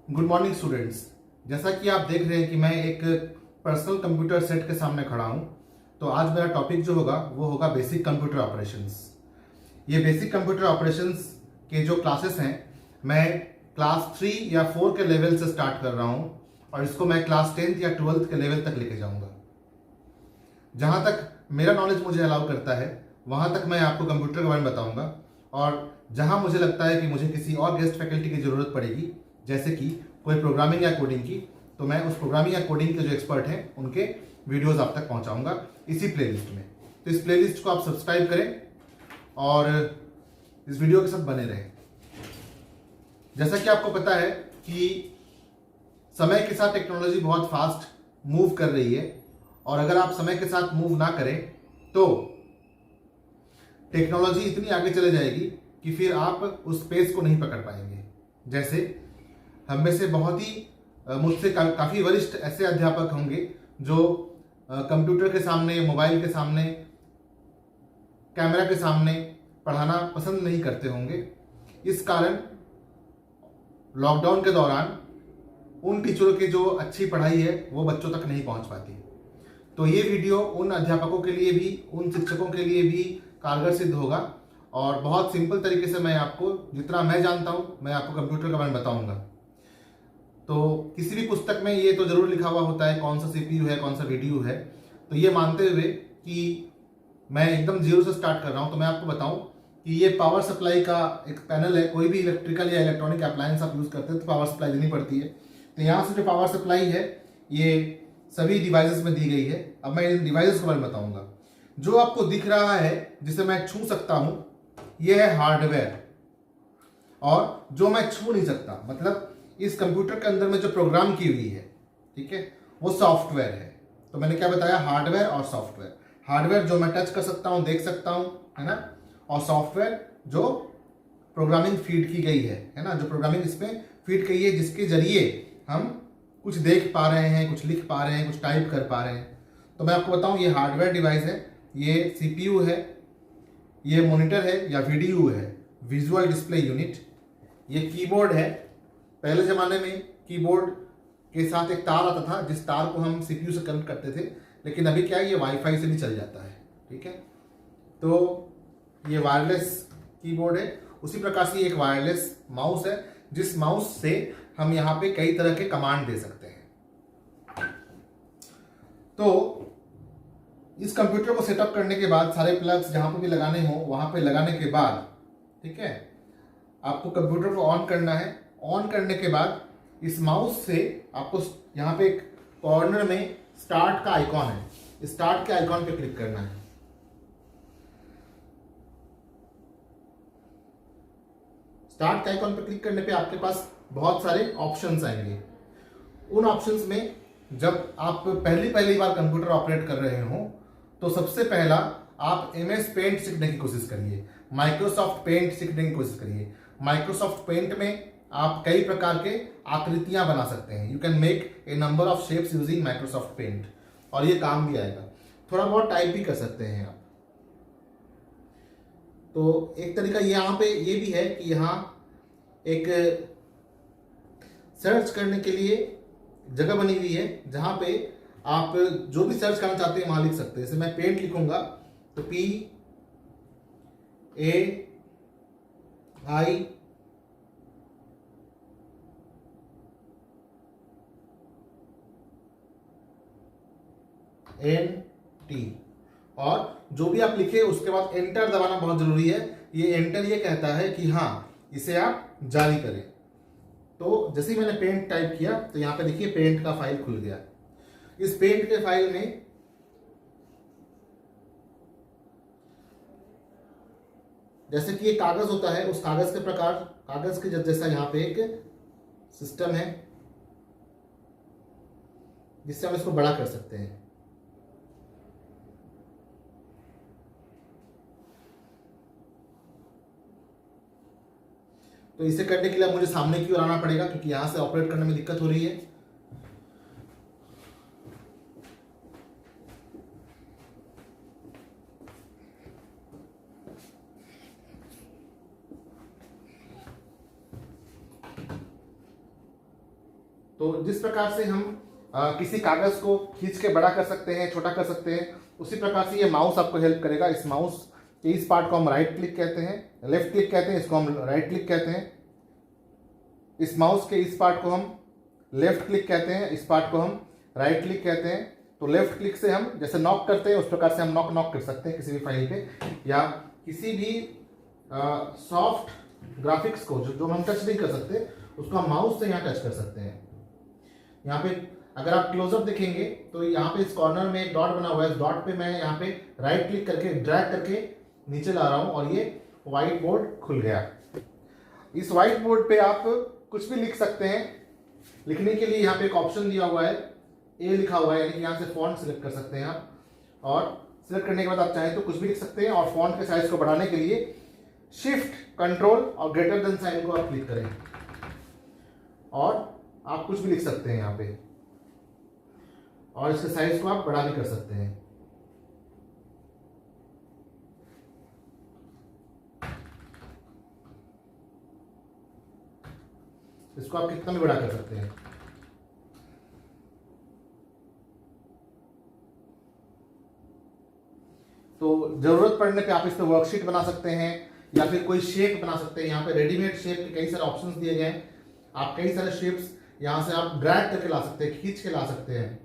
Good morning students. जैसा कि आप देख रहे हैं कि मैं एक पर्सनल कंप्यूटर सेट के सामने खड़ा हूं, तो आज मेरा टॉपिक जो होगा वो होगा बेसिक कंप्यूटर ऑपरेशंस। ये बेसिक कंप्यूटर ऑपरेशंस के जो क्लासेस हैं, मैं क्लास 3 या 4 के लेवल से स्टार्ट कर रहा हूं और इसको मैं क्लास 10th या 12th के लेवल तक लेके जाऊंगा। जहां तक मेरा नॉलेज मुझे अलाउ करता है वहां तक मैं आपको कंप्यूटर के बारे में बताऊंगा, और जहां मुझे लगता है कि मुझे किसी और गेस्ट फैकल्टी की जरूरत पड़ेगी, जैसे कि कोई प्रोग्रामिंग या कोडिंग की, तो मैं उस प्रोग्रामिंग या कोडिंग के जो एक्सपर्ट हैं उनके वीडियोस आप तक पहुंचाऊंगा इसी प्लेलिस्ट में। तो इस प्लेलिस्ट को आप सब्सक्राइब करें और इस वीडियो के साथ बने रहें। जैसा कि आपको पता है कि समय के साथ टेक्नोलॉजी बहुत फास्ट मूव कर रही है, और अगर आप समय के साथ मूव ना करें तो टेक्नोलॉजी इतनी आगे चले जाएगी कि फिर आप उस पेस को नहीं पकड़ पाएंगे। जैसे हम में से बहुत ही मुझसे काफ़ी वरिष्ठ ऐसे अध्यापक होंगे जो कंप्यूटर के सामने, मोबाइल के सामने, कैमरा के सामने पढ़ाना पसंद नहीं करते होंगे। इस कारण लॉकडाउन के दौरान उन टीचरों की जो अच्छी पढ़ाई है वो बच्चों तक नहीं पहुंच पाती। तो ये वीडियो उन अध्यापकों के लिए भी, उन शिक्षकों के लिए भी कारगर सिद्ध होगा, और बहुत सिंपल तरीके से मैं आपको, जितना मैं जानता हूं, मैं आपको कंप्यूटर के बारे में बताऊंगा। तो किसी भी पुस्तक में ये तो जरूर लिखा हुआ होता है कौन सा सीपीयू है, कौन सा वीडीयू है। तो ये मानते हुए कि मैं एकदम जीरो से स्टार्ट कर रहा हूं, तो मैं आपको बताऊं कि ये पावर सप्लाई का एक पैनल है। कोई भी इलेक्ट्रिकल या इलेक्ट्रॉनिक अप्लायंस आप यूज करते हैं तो पावर सप्लाई देनी पड़ती है। तो यहाँ से जो पावर सप्लाई है ये सभी डिवाइसेस में दी गई है। अब मैं इन डिवाइसेस के बारे में बताऊंगा। जो आपको दिख रहा है जिसे मैं छू सकता हूं, यह है हार्डवेयर, और जो मैं छू नहीं सकता, मतलब इस कंप्यूटर के अंदर में जो प्रोग्राम की हुई है, ठीक है, वो सॉफ्टवेयर है। तो मैंने क्या बताया, हार्डवेयर और सॉफ्टवेयर। हार्डवेयर जो मैं टच कर सकता हूं, देख सकता हूं, है ना, और सॉफ्टवेयर जो प्रोग्रामिंग फीड की गई है ना, जो प्रोग्रामिंग इसमें फीड की है, जिसके जरिए हम कुछ देख पा रहे हैं, कुछ लिख पा रहे हैं, कुछ टाइप कर पा रहे हैं। तो मैं आपको बताऊं, ये हार्डवेयर डिवाइस है, ये सीपीयू है, ये मॉनिटर है या वीडीयू है, विजुअल डिस्प्ले यूनिट। ये कीबोर्ड है। पहले जमाने में कीबोर्ड के साथ एक तार आता था जिस तार को हम सीपीयू से कनेक्ट करते थे, लेकिन अभी क्या है, ये वाईफाई से भी चल जाता है, ठीक है। तो ये वायरलेस कीबोर्ड है। उसी प्रकार से एक वायरलेस माउस है, जिस माउस से हम यहाँ पे कई तरह के कमांड दे सकते हैं। तो इस कंप्यूटर को सेटअप करने के बाद, सारे प्लग्स जहां पर भी लगाने हो वहां पे लगाने के बाद, ठीक है, आपको कंप्यूटर को ऑन करना है। ऑन करने के बाद इस माउस से आपको यहाँ पे एक कॉर्नर में स्टार्ट का आइकॉन है, स्टार्ट के आइकॉन पे क्लिक करना है। स्टार्ट के आइकॉन पे क्लिक करने पे आपके पास बहुत सारे ऑप्शंस आएंगे। उन ऑप्शंस में जब आप पहली बार कंप्यूटर ऑपरेट कर रहे हो, तो सबसे पहला आप MS पेंट सीखने की कोशिश करिए, माइक्रोसॉफ्ट पेंट सीखने की कोशिश करिए। माइक्रोसॉफ्ट पेंट में आप कई प्रकार के आकृतियां बना सकते हैं। You can make a number of shapes using Microsoft Paint, और ये काम भी आएगा। थोड़ा बहुत टाइप भी कर सकते हैं आप। तो एक तरीका यहाँ पे ये भी है कि यहाँ एक सर्च करने के लिए जगह बनी हुई है, जहां पे आप जो भी सर्च करना चाहते हैं वहां लिख सकते हैं। जैसे मैं पेंट लिखूंगा तो PAINT, और जो भी आप लिखे उसके बाद एंटर दबाना बहुत जरूरी है। ये एंटर ये कहता है कि हाँ, इसे आप जारी करें। तो जैसे ही मैंने पेंट टाइप किया तो यहाँ पे देखिए पेंट का फाइल खुल गया। इस पेंट के फाइल में जैसे कि एक कागज होता है, उस कागज के प्रकार, कागज के जैसा यहाँ पे एक सिस्टम है जिससे हम इसको बड़ा कर सकते हैं। तो इसे करने के लिए मुझे सामने की ओर आना पड़ेगा, क्योंकि यहां से ऑपरेट करने में दिक्कत हो रही है। तो जिस प्रकार से हम किसी कागज को खींच के बड़ा कर सकते हैं, छोटा कर सकते हैं, उसी प्रकार से ये माउस आपको हेल्प करेगा। इस माउस के इस पार्ट को हम राइट क्लिक कहते हैं, लेफ्ट क्लिक कहते हैं, इसको हम राइट क्लिक कहते हैं। इस माउस के इस पार्ट को हम लेफ्ट क्लिक कहते हैं, इस पार्ट को हम राइट क्लिक कहते हैं। तो लेफ्ट क्लिक से हम जैसे नॉक करते हैं उस प्रकार से हम नॉक कर सकते हैं किसी भी फाइल पे, या किसी भी सॉफ्ट ग्राफिक्स को जो हम टच नहीं कर सकते उसको हम माउस से यहाँ टच कर सकते हैं। यहाँ पे अगर आप क्लोजअप देखेंगे तो यहाँ पे इस कॉर्नर में एक डॉट बना हुआ है, इस डॉट पे मैं यहाँ पे राइट क्लिक करके ड्रैग करके नीचे ला रहा हूँ और ये व्हाइट बोर्ड खुल गया। इस व्हाइट बोर्ड पे आप कुछ भी लिख सकते हैं। लिखने के लिए यहाँ पे एक ऑप्शन दिया हुआ है, ए लिखा हुआ है, यानी कि यहाँ से फॉन्ट सिलेक्ट कर सकते हैं आप, और सिलेक्ट करने के बाद आप चाहें तो कुछ भी लिख सकते हैं। और फॉन्ट के साइज को बढ़ाने के लिए शिफ्ट कंट्रोल और ग्रेटर देन साइन को आप क्लिक करें और आप कुछ भी लिख सकते हैं यहाँ पे, और इसके साइज को आप बड़ा भी कर सकते हैं। इसको आप कितना भी बड़ा कर सकते हैं। तो जरूरत पड़ने पे आप इस पे वर्कशीट बना सकते हैं या फिर कोई शेप बना सकते हैं। यहाँ पे रेडीमेड शेप के कई सारे ऑप्शंस दिए गए हैं। आप कई सारे शेप्स यहाँ से आप ड्रैग करके ला सकते हैं, खींच के ला सकते हैं।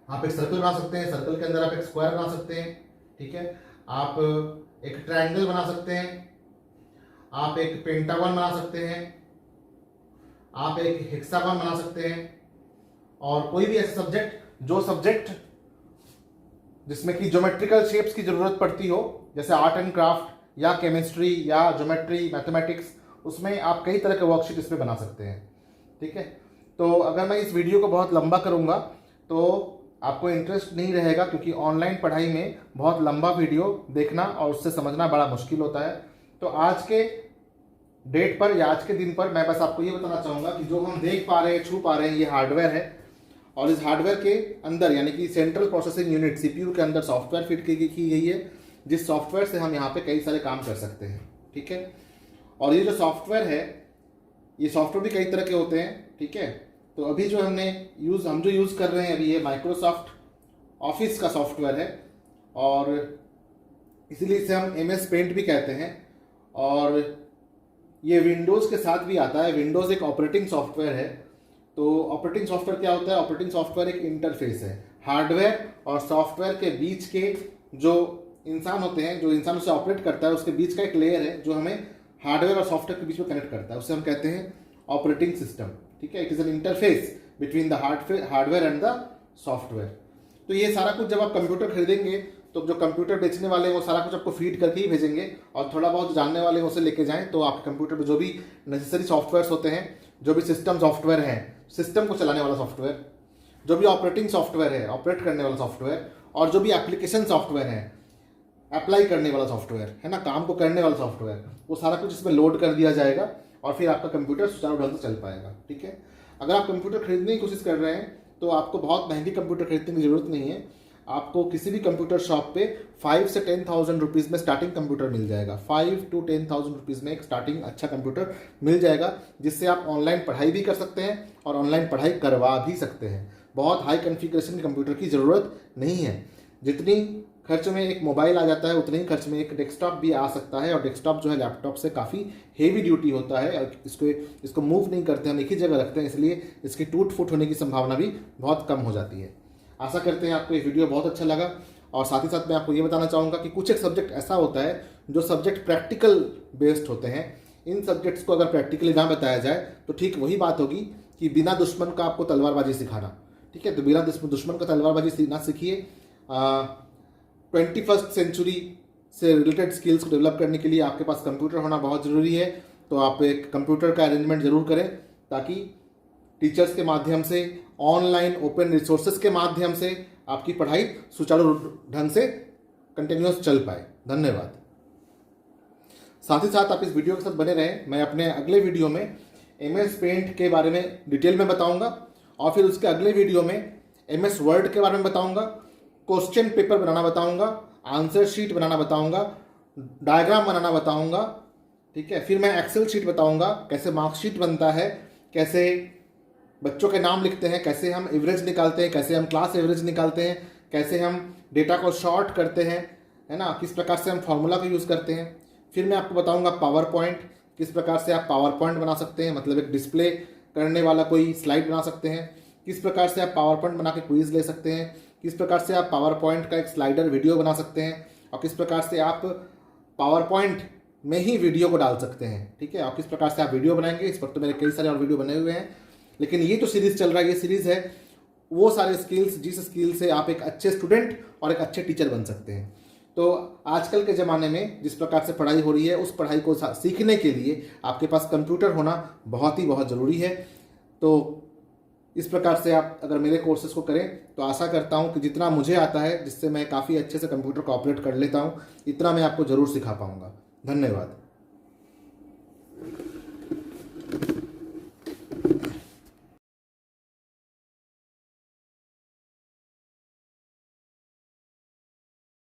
आप एक सर्कल बना सकते हैं, सर्कल के अंदर आप एक स्क्वायर बना सकते हैं, ठीक है। आप एक ट्रायंगल बना सकते हैं, आप एक पेंटागन बना सकते हैं, आप एक हेक्सागन बना सकते हैं, और कोई भी ऐसा सब्जेक्ट जिसमें कि ज्योमेट्रिकल शेप्स की जरूरत पड़ती हो, जैसे आर्ट एंड क्राफ्ट या केमिस्ट्री या ज्योमेट्री, मैथमेटिक्स, उसमें आप कई तरह के वर्कशीट इस पे बना सकते हैं, ठीक है। तो अगर मैं इस वीडियो को बहुत लंबा करूंगा तो आपको इंटरेस्ट नहीं रहेगा, क्योंकि ऑनलाइन पढ़ाई में बहुत लंबा वीडियो देखना और उससे समझना बड़ा मुश्किल होता है। तो आज के डेट पर या आज के दिन पर मैं बस आपको ये बताना चाहूँगा कि जो हम देख पा रहे हैं, छू पा रहे हैं, ये हार्डवेयर है, और इस हार्डवेयर के अंदर यानी कि सेंट्रल प्रोसेसिंग यूनिट सीपीयू के अंदर सॉफ्टवेयर फिट की गई है, जिस सॉफ्टवेयर से हम यहाँ पे कई सारे काम कर सकते हैं, ठीक है। और ये जो सॉफ्टवेयर है, ये सॉफ्टवेयर भी कई तरह के होते हैं, ठीक है। तो अभी जो हम जो यूज़ कर रहे हैं अभी, ये माइक्रोसॉफ्ट ऑफिस का सॉफ्टवेयर है, और इसीलिए इसे हम MS पेंट भी कहते हैं। और ये विंडोज़ के साथ भी आता है। विंडोज़ एक ऑपरेटिंग सॉफ्टवेयर है। तो ऑपरेटिंग सॉफ्टवेयर क्या होता है? ऑपरेटिंग सॉफ्टवेयर एक इंटरफेस है हार्डवेयर और सॉफ्टवेयर के बीच के, जो इंसान होते हैं, जो इंसान उसे ऑपरेट करता है, उसके बीच का एक लेयर है जो हमें हार्डवेयर और सॉफ्टवेयर के बीच में कनेक्ट करता है। उसे हम कहते हैं ऑपरेटिंग सिस्टम, ठीक है। It is an interface between the hardware and the software. तो ये सारा कुछ जब आप कंप्यूटर खरीदेंगे तो जो कंप्यूटर बेचने वाले हैं वो सारा कुछ आपको फीड करके ही भेजेंगे, और थोड़ा बहुत जानने वाले हैं उसे लेके जाएं, तो आपके कंप्यूटर में जो भी नेसेसरी सॉफ्टवेयर होते हैं, जो भी सिस्टम सॉफ्टवेयर हैं, सिस्टम को चलाने वाला सॉफ्टवेयर, जो भी ऑपरेटिंग सॉफ्टवेयर है, ऑपरेट करने वाला सॉफ्टवेयर, और जो भी एप्लीकेशन सॉफ्टवेयर है, अप्लाई करने वाला सॉफ्टवेयर है ना, काम को करने वाला सॉफ्टवेयर, वो सारा कुछ इसमें लोड कर दिया जाएगा और फिर आपका कंप्यूटर सुचारू ढंग से चल पाएगा, ठीक है। अगर आप कंप्यूटर खरीदने की कोशिश कर रहे हैं तो आपको बहुत महंगी कंप्यूटर खरीदने की जरूरत नहीं है। आपको किसी भी कंप्यूटर शॉप पे 5 से 10,000 रुपीज़ में स्टार्टिंग कंप्यूटर मिल जाएगा। 5 to 10,000 रुपीज़ में एक स्टार्टिंग अच्छा कंप्यूटर मिल जाएगा, जिससे आप ऑनलाइन पढ़ाई भी कर सकते हैं और ऑनलाइन पढ़ाई करवा भी सकते हैं। बहुत हाई कॉन्फ़िगरेशन के कंप्यूटर की ज़रूरत नहीं है। जितनी खर्च में एक मोबाइल आ जाता है उतने ही खर्च में एक डेस्कटॉप भी आ सकता है, और डेस्कटॉप जो है लैपटॉप से काफ़ी हेवी ड्यूटी होता है, और इसको मूव नहीं करते, हम एक ही जगह रखते हैं, इसलिए इसकी टूट फूट होने की संभावना भी बहुत कम हो जाती है। आशा करते हैं आपको ये वीडियो बहुत अच्छा लगा, और साथ ही साथ मैं आपको ये बताना चाहूँगा कि कुछ एक सब्जेक्ट ऐसा होता है जो सब्जेक्ट प्रैक्टिकल बेस्ड होते हैं। इन सब्जेक्ट्स को अगर प्रैक्टिकली ना बताया जाए तो ठीक वही बात होगी कि बिना दुश्मन का आपको तलवारबाजी सिखाना, ठीक है। तो बिना दुश्मन का तलवारबाजी ना सीखिए। 21st सेंचुरी से रिलेटेड स्किल्स को डेवलप करने के लिए आपके पास कंप्यूटर होना बहुत ज़रूरी है। तो आप एक कंप्यूटर का अरेंजमेंट ज़रूर करें, ताकि टीचर्स के माध्यम से, ऑनलाइन ओपन रिसोर्सेज के माध्यम से आपकी पढ़ाई सुचारू ढंग से कंटिन्यूअस चल पाए। धन्यवाद। साथ ही साथ आप इस वीडियो के साथ बने रहें। मैं अपने अगले वीडियो में MS पेंट के बारे में डिटेल में बताऊंगा, और फिर उसके अगले वीडियो में MS वर्ड के बारे में बताऊंगा, क्वेश्चन पेपर बनाना बताऊंगा, आंसर शीट बनाना बताऊंगा, डायग्राम बनाना बताऊंगा, ठीक है। फिर मैं एक्सेल शीट बताऊंगा, कैसे मार्कशीट बनता है, कैसे बच्चों के नाम लिखते हैं, कैसे हम एवरेज निकालते हैं, कैसे हम क्लास एवरेज निकालते हैं, कैसे हम डेटा को शॉर्ट करते हैं, है ना, किस प्रकार से हम फार्मूला को यूज़ करते हैं। फिर मैं आपको बताऊंगा पावर पॉइंट, किस प्रकार से आप पावर पॉइंट बना सकते हैं, मतलब एक डिस्प्ले करने वाला कोई स्लाइड बना सकते हैं, किस प्रकार से आप पावर पॉइंट बना के क्विज ले सकते हैं, किस प्रकार से आप पावर पॉइंट का एक स्लाइडर वीडियो बना सकते हैं, और किस प्रकार से आप पावर पॉइंट में ही वीडियो को डाल सकते हैं। ठीक है, और किस प्रकार से आप वीडियो बनाएंगे, इस पर तो मेरे कई सारे और वीडियो बने हुए हैं, लेकिन ये जो सीरीज़ चल रहा है, ये सीरीज़ है वो सारे स्किल्स जिस स्किल से आप एक अच्छे स्टूडेंट और एक अच्छे टीचर बन सकते हैं। तो आजकल के ज़माने में जिस प्रकार से पढ़ाई हो रही है, उस पढ़ाई को सीखने के लिए आपके पास कंप्यूटर होना बहुत ज़रूरी है। तो इस प्रकार से आप अगर मेरे कोर्सेज को करें तो आशा करता हूं कि जितना मुझे आता है, जिससे मैं काफ़ी अच्छे से कंप्यूटर को ऑपरेट कर लेता हूं, इतना मैं आपको ज़रूर सिखा पाऊंगा। धन्यवाद।